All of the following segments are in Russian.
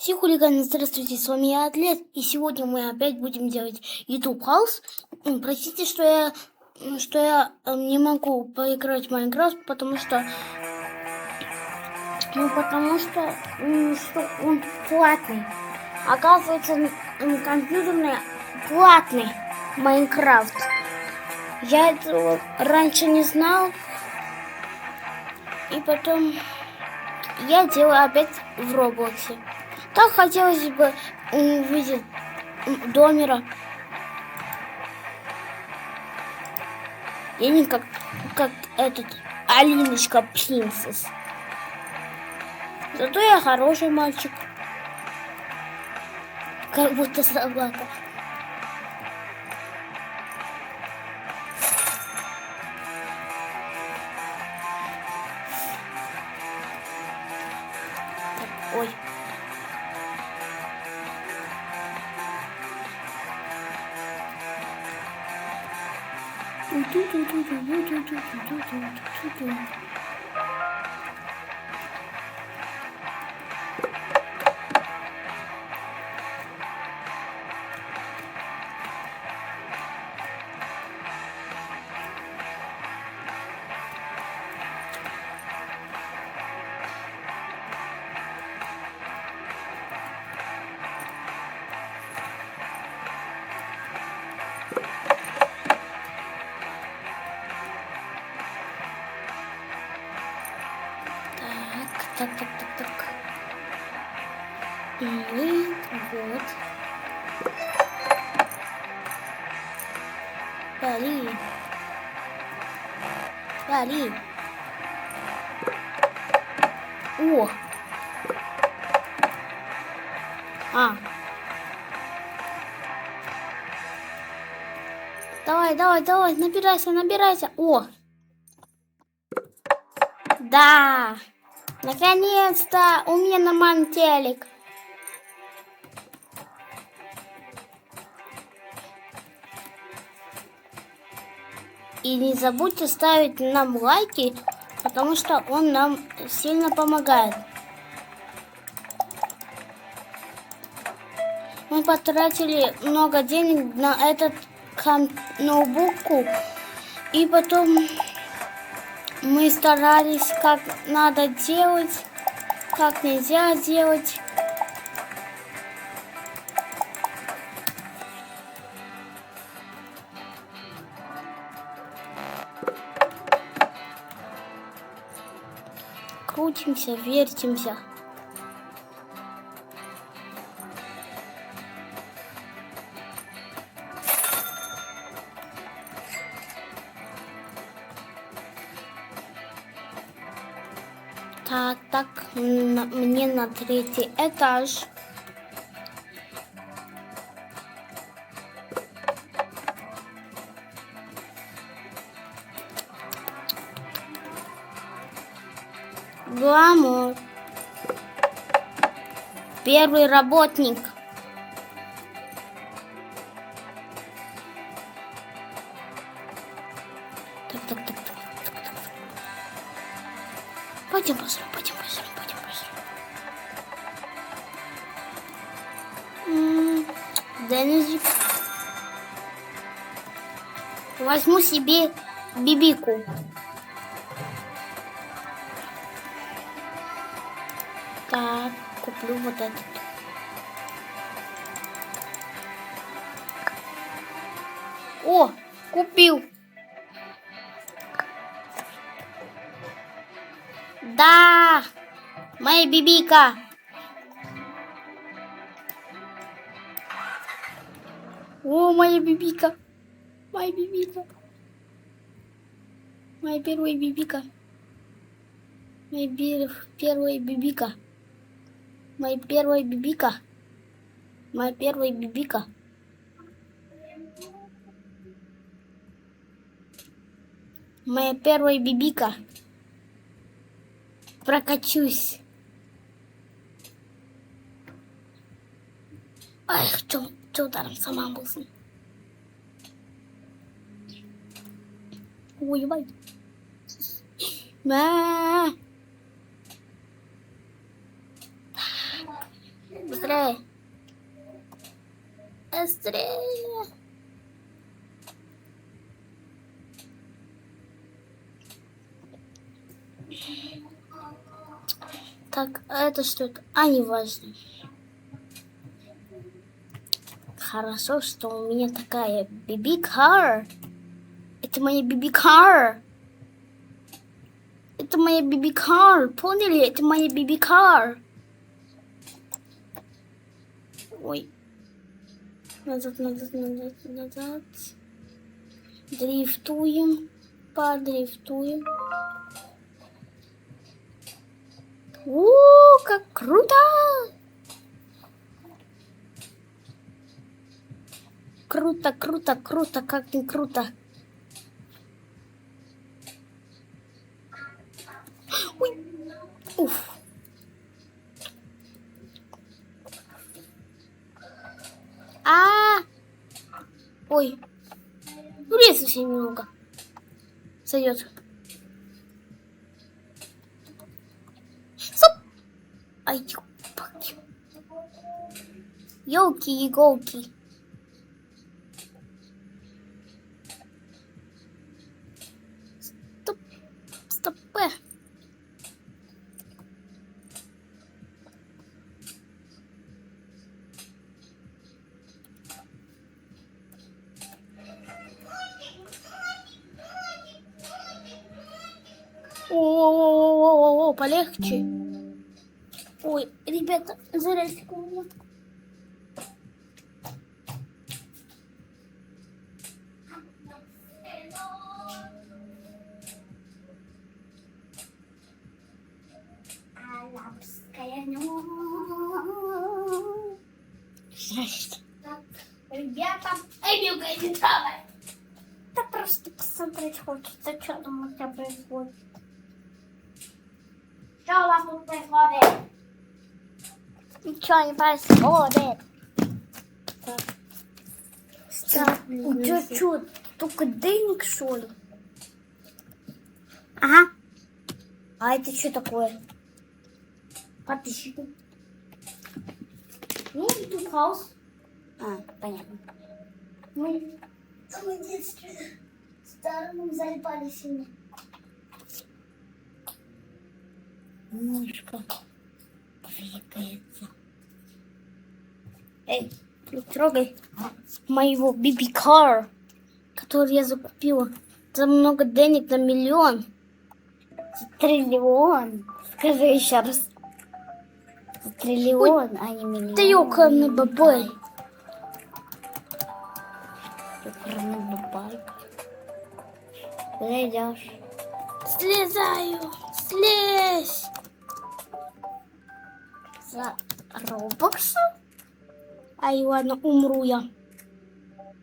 Все хулиганы, здравствуйте, с вами я, Атлет, и сегодня мы опять будем делать YouTube House. Простите, что я не могу поиграть в Майнкрафт, потому что он платный. Оказывается, компьютерный платный Майнкрафт. Я этого раньше не знал, и потом я делаю опять в Роблоксе. Так хотелось бы увидеть домера. Я не как этот Алиночка Принцесс. Зато я хороший мальчик. Как будто собака. Так, ой. Так. И вот. Вали. О! Давай, набирайся. О! Да! Наконец-то у меня нормальный телек. И не забудьте ставить нам лайки, потому что он нам сильно помогает. Мы потратили много денег на этот ноутбук, и потом мы старались, как надо делать, как нельзя делать. Крутимся, вертимся. Так, мне на 3-й этаж. Гламур. Первый работник. Так. Пойдем посмотрим. Денизик. Возьму себе бибику. Так, куплю вот этот. О, купил. Да, моя бибика. О, моя бибика. Моя первая бибика. Прокачусь. Ай, что там сама мысль. Ой, ебать. быстрее. Быстрее. Так, а это что это? А, не важно. Хорошо, что у меня такая BB-car. Это моя BB-car. Это моя BB-car. Поняли? Это моя BB-car. Ой. Назад, назад, назад, назад. Дрифтуем. Подрифтуем. Как круто! Круто, круто, круто, как не круто. Ой. Уф. Ой. Ну, резался немного. Сойдет. Стоп! Ай, ёпаки. Ёлки-иголки. Стоп. Стоп. О, полегче. Ой, ребята, зараз секунду. Алапская Здрасте. Ребята, Эмилка, не трогай. Да просто посмотреть хочется, что там у тебя происходит. Что у вас тут происходит? Ничего не происходит. Так, у тебя что, только денег, что ли? Ага. А это что такое? Подписчики. Ну, YouTube House. Понятно. Мы в детстве старым залипали сильно. Немножко двигается. Эй, не трогай моего BB-car, который я закупила. За много денег, на миллион. За триллион. Скажи еще раз. За триллион, а не миллион. Ты ёкарный бабай. Ёкарный бабай. Куда идешь? Слезаю. Слезь. За Роблоксом? Ай, ладно, умру я.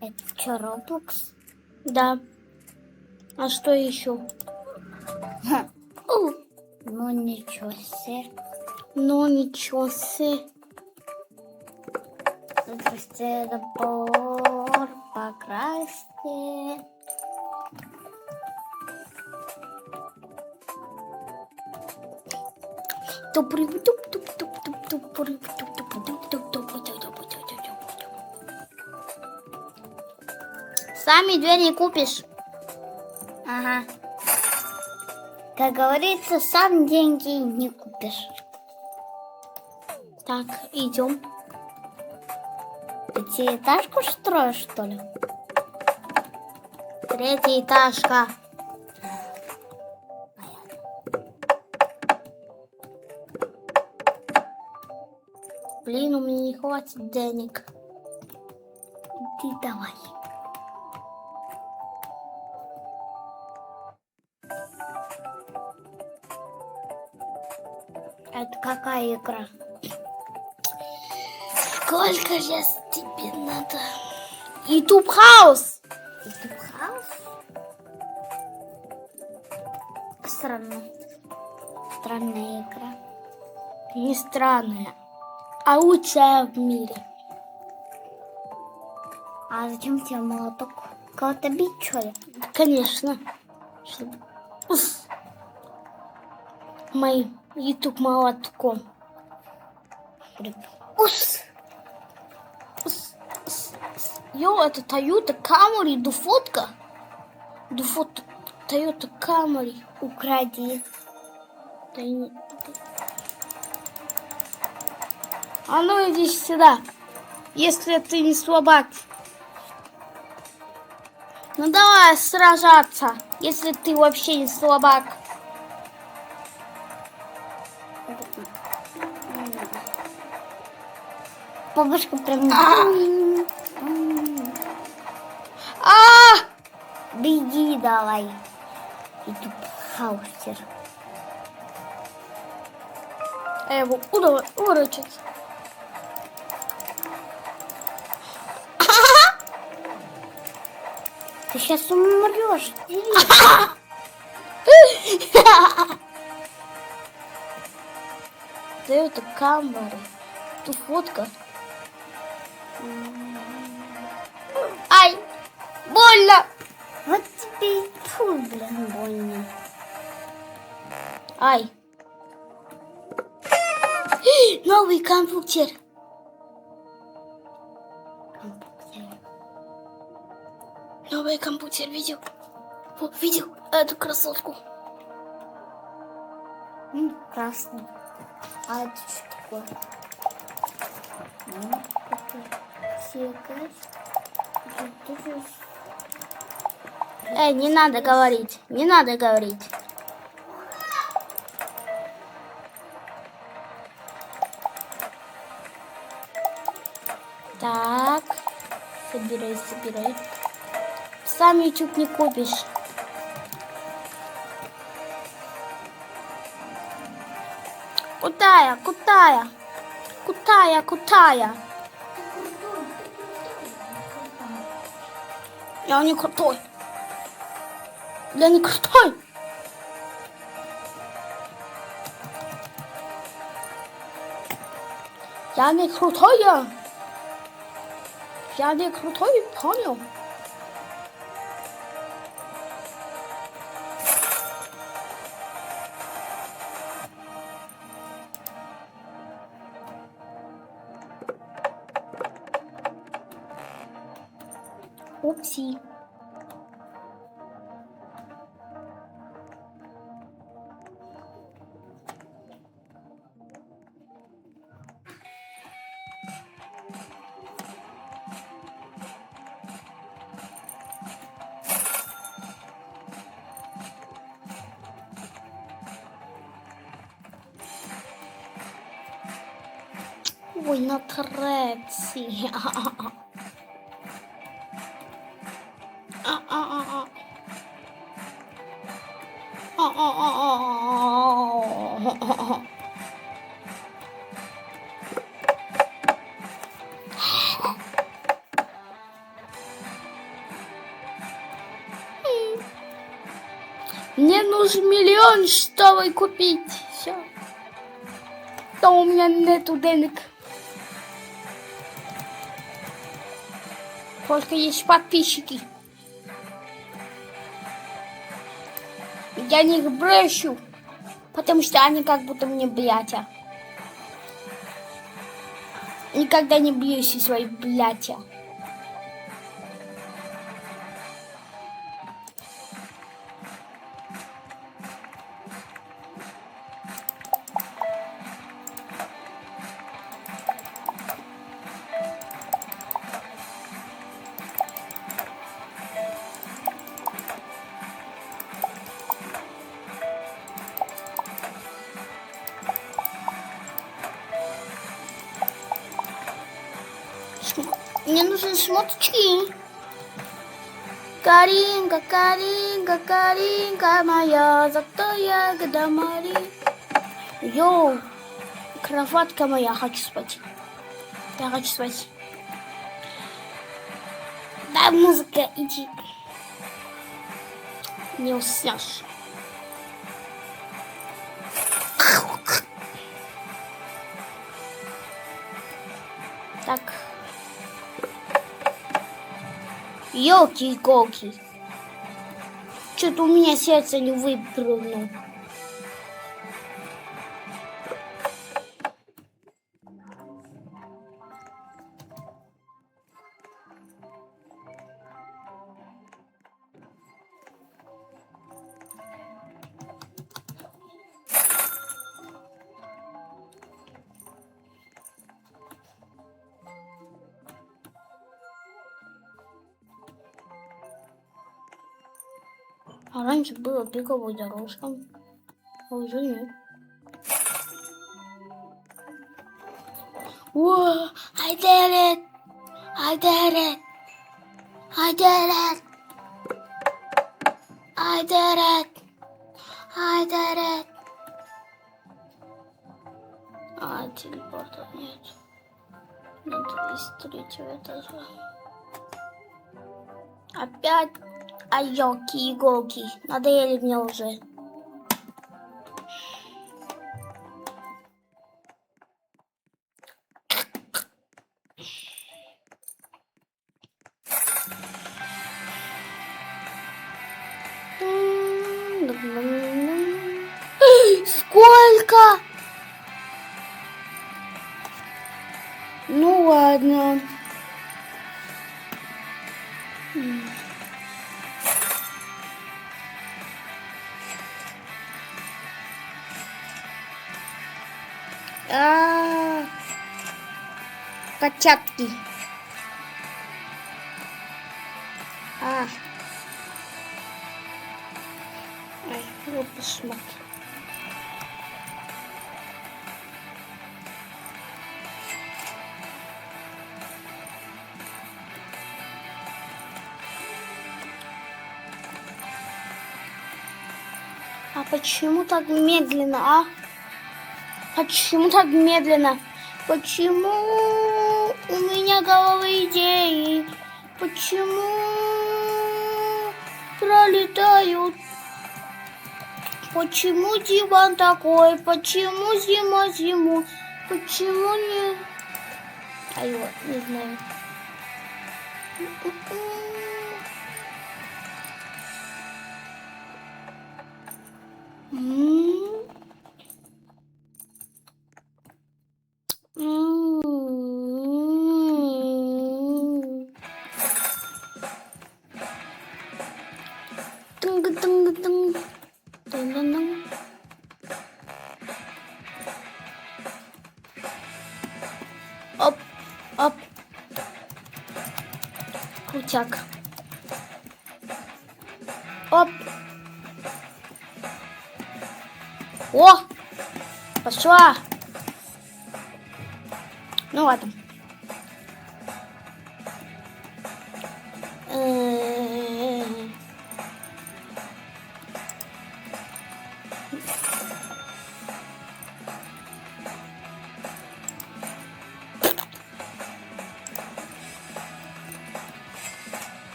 Это что, Роблокс? Да. А что еще? Ну ничего себе. Ну ничего себе. Запусти забор, покрасьте. Сами дверь не купишь. Ага. Как говорится, сам деньги не купишь. Так, идем. Пятиэтажку строишь, что ли? Третья Блин, у меня не хватит денег. Иди давай. Это какая игра? Сколько лет тебе надо? YouTube House. YouTube House? Странно. Странная игра. Не странная, а лучшая в мире. А зачем тебе молоток? Кого-то бить, что ли? Конечно. Чтобы... Моим YouTube молотком. Ус. Йо, это Toyota Camry, дуфотка. Дуфот Toyota Camry. Укради. А ну иди сюда, если ты не слабак. Ну давай сражаться, если ты вообще не слабак. Бабушка прям... Беги давай. Иду хаустер. А я его уворачивать. Ты сейчас умрешь. Да это камера. Тут фотка. Ай! Больно! Вот тебе и фу, блин, больно. Ай! Новый компьютер. Новый компьютер видел? О, видел эту красотку? Красный. А это что такое? Не надо говорить. Не надо говорить. Так. Собирай, собирай. Сам YouTube не купишь. Кутая, кутая. Кутая, кутая. Я не крутой. Я не крутой. Я не крутой. Я не крутой, понял? Упси. Ой, на треці. Мне нужен миллион, чтобы купить все. То у меня нету денег. Только есть подписчики. Я них брешу, потому что они как будто мне блятя. Никогда не бьюсь из своих блятя. Мне нужны шмоточки. Каринка, Каринка, Каринка моя, зато ягода Мари. Йоу, кроватка моя, хочу спать. Я хочу спать. Да, музыка, иди. Не уснешь. Так. Ёлки-иголки. Что-то у меня сердце не выпрыгнуло. А раньше была беговая дорожка. А уже нет. Whoa, I did it! I did it! I did it! I did it! I did it! А, телепорта нет. Надо из третьего этажа. Опять айоки-иголки. Надоели мне уже. Сколько? Ну ладно. Котятки. Ай, вот посмотри. А почему так медленно, а? Почему так медленно? Почему у меня головы идеи? Почему пролетают? Почему диван такой? Почему зима зиму? Почему не... Ай, вот, не знаю. Оп, оп. Крутяк. Оп. О! Пошла. Ну ладно.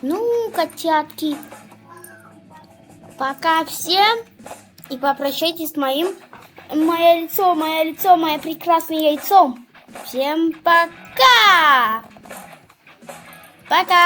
Ну, котятки, пока всем и попрощайтесь с моим, мое лицо, мое прекрасное яйцо. Всем пока! Пока!